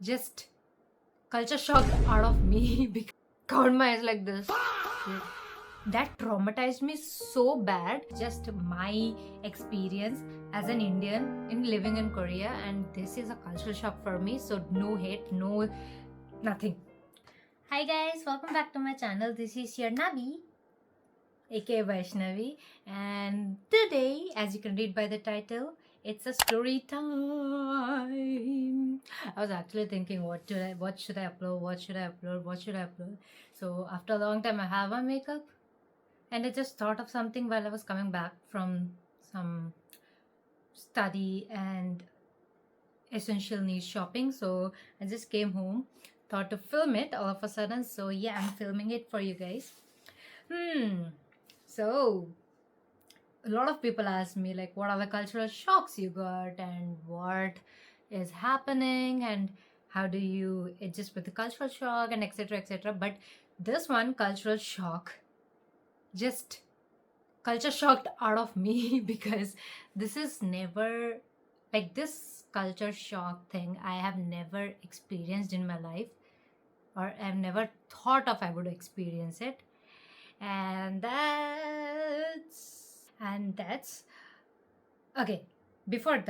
just culture shocked out of me because covered my eyes like this. That traumatized me so bad. Just my experience as an Indian in living in Korea, and this is a cultural shock for me. So no hate, no nothing. Hi guys, welcome back to my channel. This is your Nabi, aka Vaishnavi, and today, as you can read by the title, it's a story time. I was actually thinking, what should I upload? What should I upload? What should I upload? So after a long time, I have my makeup, and I just thought of something while I was coming back from some study and essential needs shopping. So I just came home, thought to film it all of a sudden. So yeah, I'm filming it for you guys. So a lot of people ask me, like, what are the cultural shocks you got and what is happening and how do you adjust with the cultural shock and etc etc. But this one cultural shock just culture shocked out of me because this is never, like, this culture shock thing I have never experienced in my life, or I've never thought of I would experience it. And that's okay. Before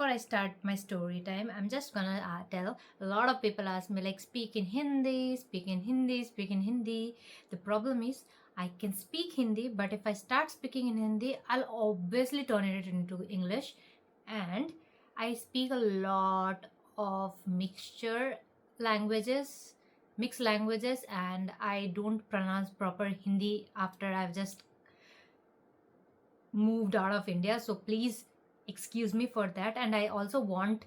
I start my story time, I'm just gonna tell, a lot of people ask me, like, speak in Hindi, speak in Hindi, speak in Hindi. The problem is I can speak Hindi, but if I start speaking in Hindi, I'll obviously turn it into English. And I speak a lot of mixed languages, and I don't pronounce proper Hindi after I've just moved out of India. So please excuse me for that. And I also want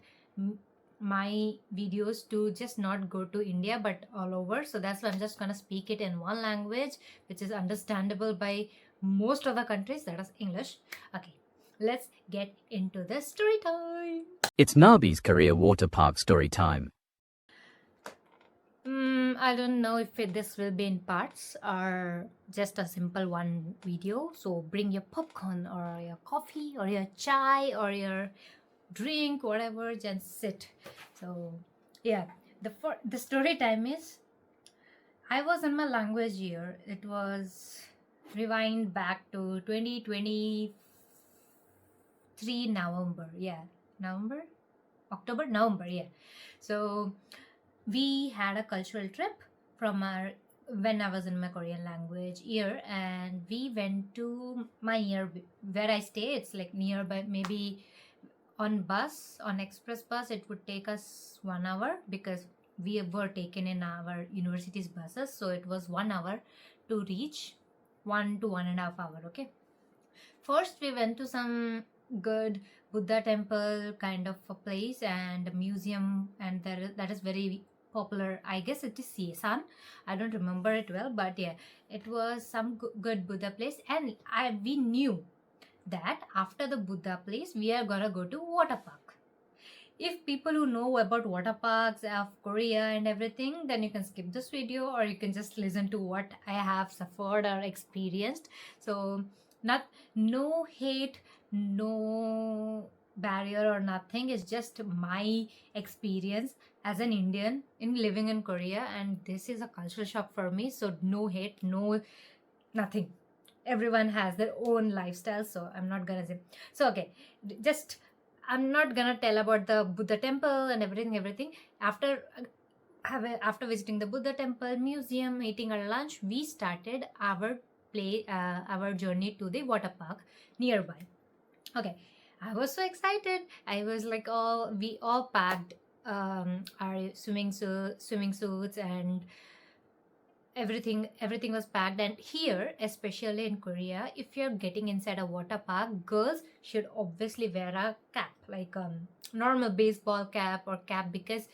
my videos to just not go to India but all over. So that's why I'm just gonna speak it in one language which is understandable by most of the countries, that is English. Okay, let's get into the story time. It's Nabi's Korea water park story time. I don't know if this will be in parts or just a simple one video. So bring your popcorn or your coffee or your chai or your drink, whatever, just sit. So yeah, the story time is, I was in my language year. It was rewind back to 2023 November. Yeah, November, October, November. Yeah. So we had a cultural trip from our when I was in my Korean language year, and we went to my year where I stay. It's like nearby, maybe on express bus, it would take us 1 hour because we were taken in our university's buses. So it was 1 hour to reach, 1 to 1.5 hours. Okay. First, we went to some good Buddha temple kind of a place and a museum, and that is very popular. I guess it is Siesan. I don't remember it well, but yeah, it was some good Buddha place, and we knew that after the Buddha place, we are gonna go to water park. If people who know about water parks of Korea and everything, then you can skip this video or you can just listen to what I have suffered or experienced. So no hate, no barrier or nothing. It's just my experience as an Indian in living in Korea, and this is a cultural shock for me. So no hate, no nothing. Everyone has their own lifestyle, so I'm not gonna say. So okay, just I'm not gonna tell about the Buddha temple and everything. After visiting the Buddha temple, museum, eating our lunch, we started our journey to the water park nearby. Okay, I was so excited. I was like, we all packed our swimming suits, and everything was packed. And here, especially in Korea, if you're getting inside a water park, girls should obviously wear a cap, like normal baseball cap or cap, because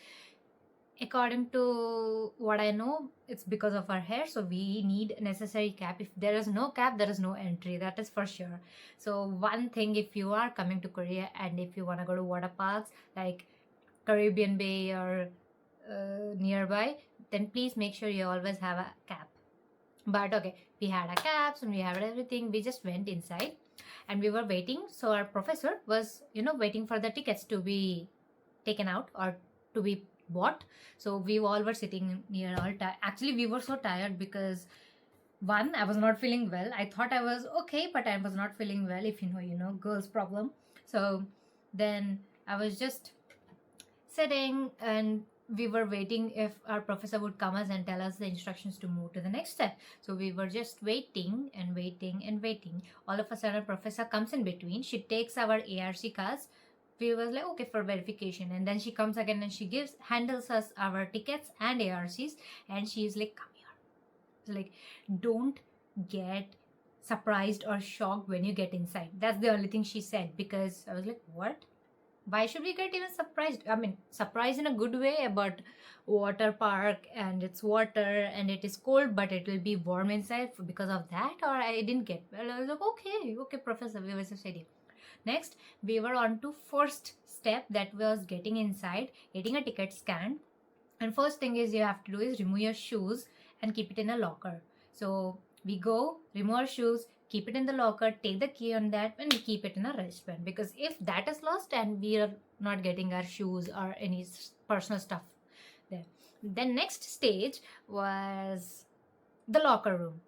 according to what I know, it's because of our hair. So we need necessary cap. If there is no cap, there is no entry, that is for sure. So one thing, if you are coming to Korea and if you want to go to water parks like Caribbean Bay or nearby, then please make sure you always have a cap. But okay, we had our caps and we had everything. We just went inside and we were waiting. So our professor was, waiting for the tickets to be taken out or to be bought. So we all were sitting near all actually we were so tired because one, I was not feeling well. I thought I was okay, but I was not feeling well, if girls problem. So then I was just sitting, and we were waiting if our professor would come us and tell us the instructions to move to the next step. So we were just waiting and waiting and waiting. All of a sudden professor comes in between. She takes our ARC cards. We was like, okay, for verification. And then she comes again and she handles us our tickets and ARCs, and she's like, come here. Like, don't get surprised or shocked when you get inside. That's the only thing she said, because I was like, what? Why should we get even surprised? I mean, surprised in a good way about water park, and it's water and it is cold, but it will be warm inside because of that. Or I didn't get. Well, I was like, okay, professor, we were just studying. Next, we were on to first step, that was getting inside, getting a ticket scanned. And first thing is you have to do is remove your shoes and keep it in a locker. So we go, remove our shoes, keep it in the locker, take the key on that, and we keep it in a wristband, because if that is lost and we are not getting our shoes or any personal stuff there. Then next stage was the locker room.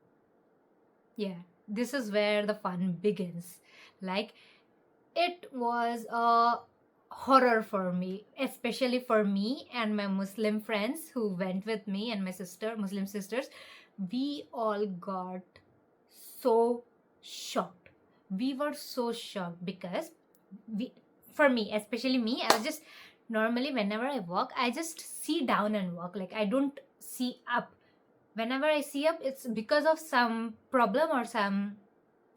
Yeah, this is where the fun begins. Like, it was a horror for me, especially for me and my Muslim friends who went with me, and my Muslim sisters. We all got so shocked. We were so shocked because for me, especially me, I was just, normally whenever I walk, I just see down and walk. Like, I don't see up. Whenever I see up, it's because of some problem or some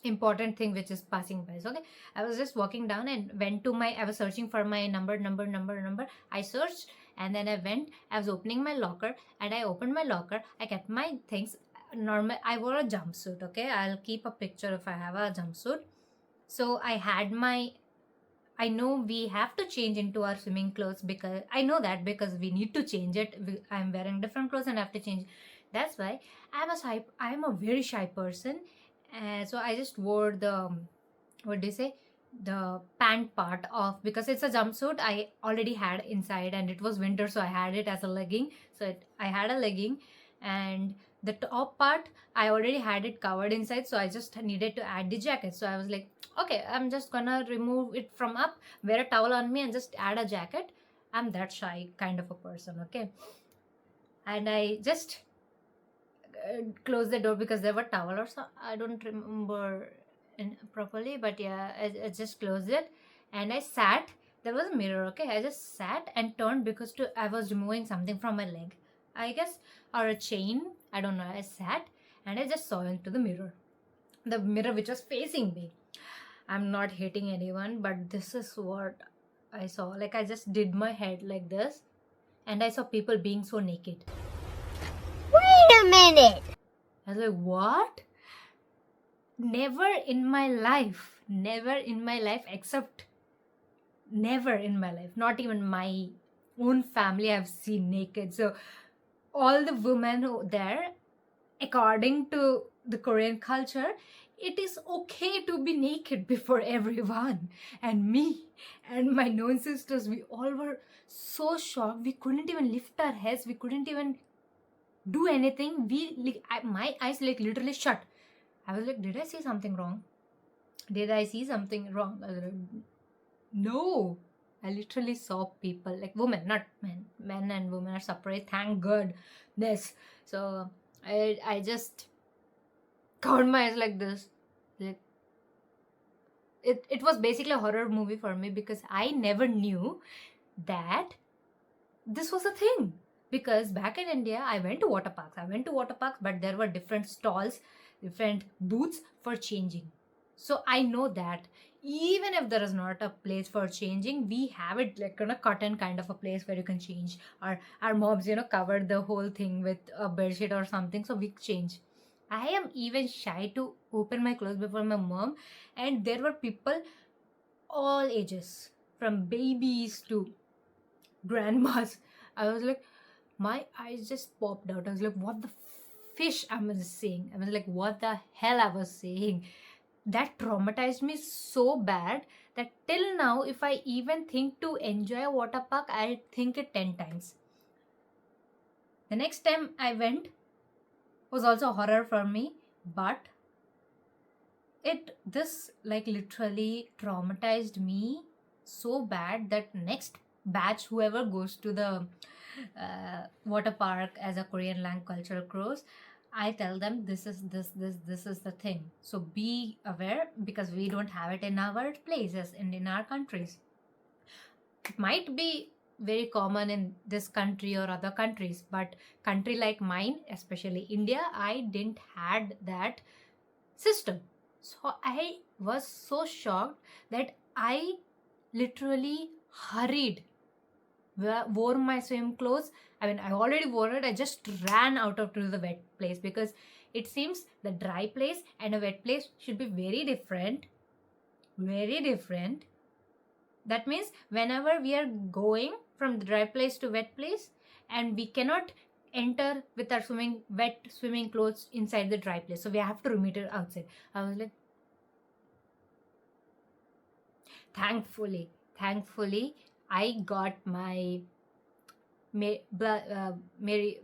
important thing which is passing by. So, okay, I was just walking down and went to I was searching for my number. I searched, and then I was opening my locker, and I opened my locker. I kept my things. Normal, I wore a jumpsuit. Okay, I'll keep a picture if I have a jumpsuit. So I had I know we have to change into our swimming clothes, because I know that, because we need to change it. I'm wearing different clothes and I have to change. That's why I'm a very shy person. So I just wore the, what do you say, the pant part of, because it's a jumpsuit I already had inside, and it was winter, so I had it as a legging. So I had a legging, and the top part I already had it covered inside, so I just needed to add the jacket. So I was like, okay, I'm just gonna remove it from up, wear a towel on me, and just add a jacket. I'm that shy kind of a person. Okay, and I just close the door because there were towel or so, I don't remember properly, but yeah, I just closed it, and I sat. There was a mirror. Okay, I just sat and turned, because I was removing something from my leg, I guess, or a chain, I don't know. I sat and I just saw into the mirror which was facing me. I'm not hitting anyone, but this is what I saw. Like, I just did my head like this, and I saw people being so naked. Wait a minute! I was like, what? Never in my life, except never in my life, not even my own family, I've seen naked. So all the women who there, according to the Korean culture, it is okay to be naked before everyone. And me and my known sisters, we all were so shocked. We couldn't even lift our heads. We couldn't even do anything. My eyes literally shut. I was like, did I see something wrong? I was like, no. I literally saw people, like women, not men. Men and women are separate, thank goodness. So I just covered my eyes like this. Like, it was basically a horror movie for me, because I never knew that this was a thing. Because back in India, I went to water parks, but there were different stalls, different booths for changing. So I know that even if there is not a place for changing, we have it like on a cotton kind of a place where you can change. Our moms, covered the whole thing with a bedsheet or something, so we change. I am even shy to open my clothes before my mom, and there were people all ages, from babies to grandmas. I was like, my eyes just popped out. I was like, what the fish I was saying? I was like, what the hell I was saying? That traumatized me so bad that till now, if I even think to enjoy a water park, I think it 10 times. The next time I went was also horror for me, but this like literally traumatized me so bad that next batch whoever goes to the water park as a Korean language cultural cruise, I tell them this is the thing. So be aware, because we don't have it in our places and in our countries. It might be very common in this country or other countries, but country like mine, especially India, I didn't had that system. So I was so shocked that I literally hurried, wore my swim clothes. I mean, I already wore it. I just ran out of to the wet place, because it seems the dry place and a wet place should be very different. Very different. That means whenever we are going from the dry place to wet place, and we cannot enter with our wet swimming clothes inside the dry place, so we have to remove it outside. I was like, thankfully I got my blood Mary.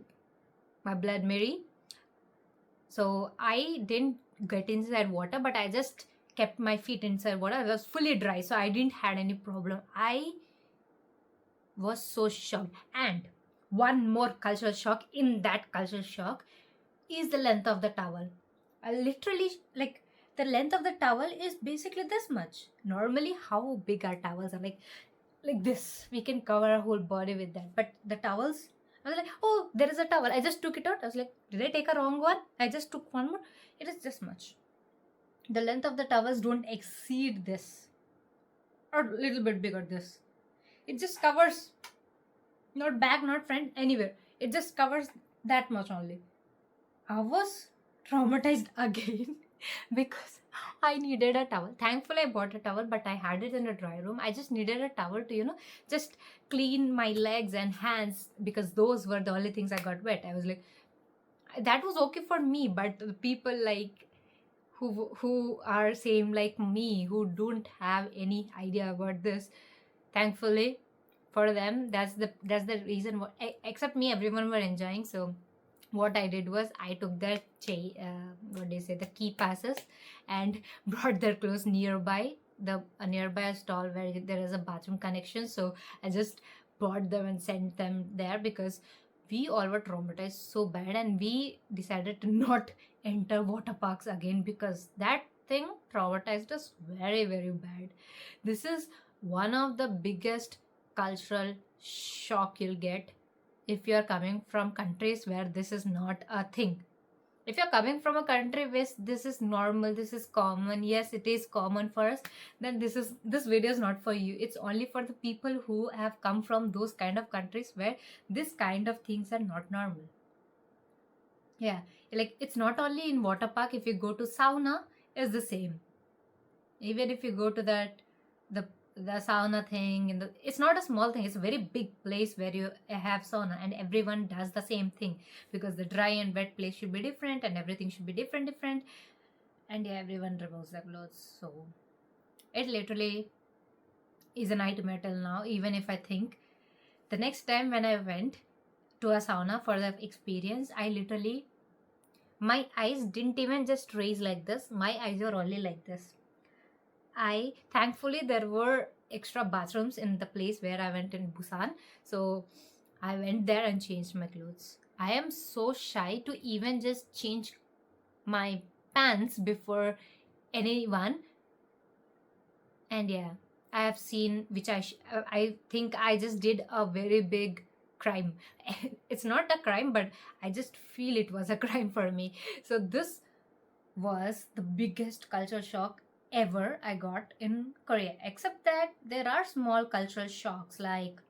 So I didn't get inside water, but I just kept my feet inside water. I was fully dry, so I didn't had any problem. I was so shocked. And one more cultural shock in that cultural shock is the length of the towel. I literally, like, the length of the towel is basically this much. Normally, how big our towels are, like this. We can cover our whole body with that. But the towels, I was like, oh, there is a towel. I just took it out. I was like, did I take a wrong one? I just took one more. It is this much. The length of the towels don't exceed this, or a little bit bigger this. It just covers, not back, not front, anywhere. It just covers that much only. I was traumatized again because I needed a towel. Thankfully, I bought a towel, but I had it in a dry room. I just needed a towel to, just clean my legs and hands, because those were the only things I got wet. I was like, that was okay for me, but the people like who are same like me, who don't have any idea about this, thankfully for them, that's the reason. Except me, everyone were enjoying. So what I did was I took the the key passes and brought their clothes nearby a stall where there is a bathroom connection. So I just brought them and sent them there, because we all were traumatized so bad, and we decided to not enter water parks again, because that thing traumatized us very, very bad. This is one of the biggest cultural shock you'll get if you're coming from countries where this is not a thing. If you're coming from a country where this is normal, this is common, yes, it is common for us, then this video is not for you. It's only for the people who have come from those kind of countries where this kind of things are not normal. Yeah, like, it's not only in water park. If you go to sauna, it's the same. Even if you go to the sauna thing, and it's not a small thing, it's a very big place where you have sauna, and everyone does the same thing, because the dry and wet place should be different, and everything should be different, and yeah, everyone removes their clothes. So it literally is a nightmare till now. Even if I think the next time when I went to a sauna for the experience, I literally, my eyes didn't even just raise like this, my eyes were only like this. Thankfully, there were extra bathrooms in the place where I went in Busan. So I went there and changed my clothes. I am so shy to even just change my pants before anyone. And yeah, I have seen, which I think I just did a very big crime. It's not a crime, but I just feel it was a crime for me. So this was the biggest cultural shock ever I got in Korea. Except that there are small cultural shocks, like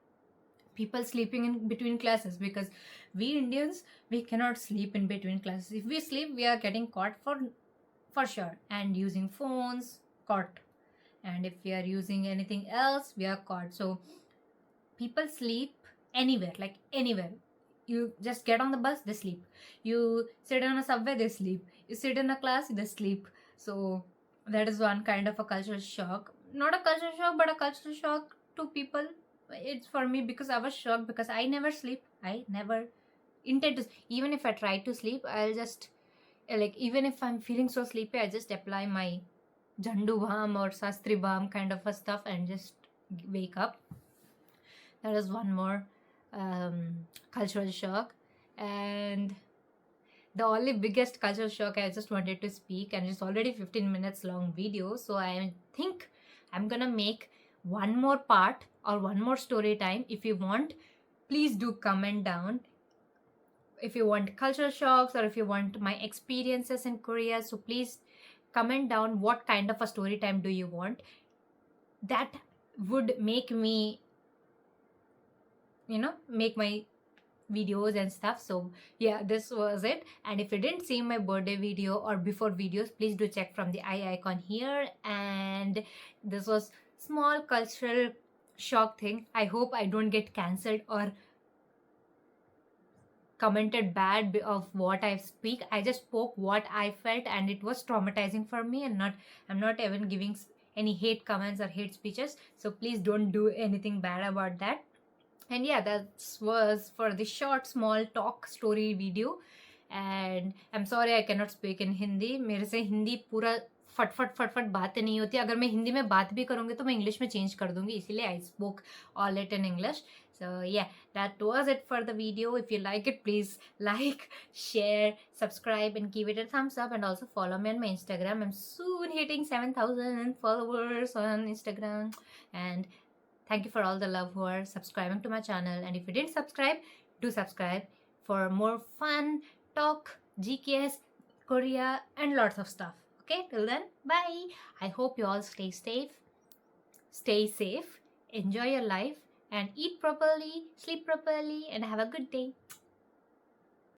people sleeping in between classes, because we Indians, we cannot sleep in between classes. If we sleep, we are getting caught for sure. And using phones, caught. And if we are using anything else, we are caught. So people sleep anywhere, like anywhere. You just get on the bus, they sleep. You sit on a subway, they sleep. You sit in a class, they sleep. So that is one kind of a cultural shock. Not a cultural shock, but a cultural shock to people. It's for me, because I was shocked, because I never sleep. I never intend to, even if I try to sleep, I'll just like, even if I'm feeling so sleepy, I just apply my Jandu balm or Sastri balm kind of a stuff and just wake up. That is one more cultural shock. And the only biggest cultural shock I just wanted to speak, and it's already 15 minutes long video, so I think I'm gonna make one more part or one more story time. If you want, please do comment down if you want cultural shocks or if you want my experiences in Korea. So please comment down what kind of a story time do you want. That would make me, make my videos and stuff. So yeah, this was it. And if you didn't see my birthday video or before videos, please do check from the eye icon here. And this was small cultural shock thing. I hope I don't get cancelled or commented bad of what I speak. I just spoke what I felt, and it was traumatizing for me, and I'm not even giving any hate comments or hate speeches. So please don't do anything bad about that. And yeah, that was for the short small talk story video. And I'm sorry I cannot speak in Hindi. मेरे से हिंदी पूरा फट फट बातें नहीं होती. अगर मैं हिंदी में बात भी करूँगी तो मैं इंग्लिश में चेंज कर दूँगी, इसीलिए I spoke all it in English. So yeah, that was it for the video. If you like it, please like, share, subscribe, and give it a thumbs up. And also follow me on my Instagram. I'm soon hitting 7,000 followers on Instagram. And thank you for all the love who are subscribing to my channel. And if you didn't subscribe, do subscribe for more fun, talk, GKS, Korea, and lots of stuff. Okay, till then, bye. I hope you all stay safe, enjoy your life, and eat properly, sleep properly, and have a good day.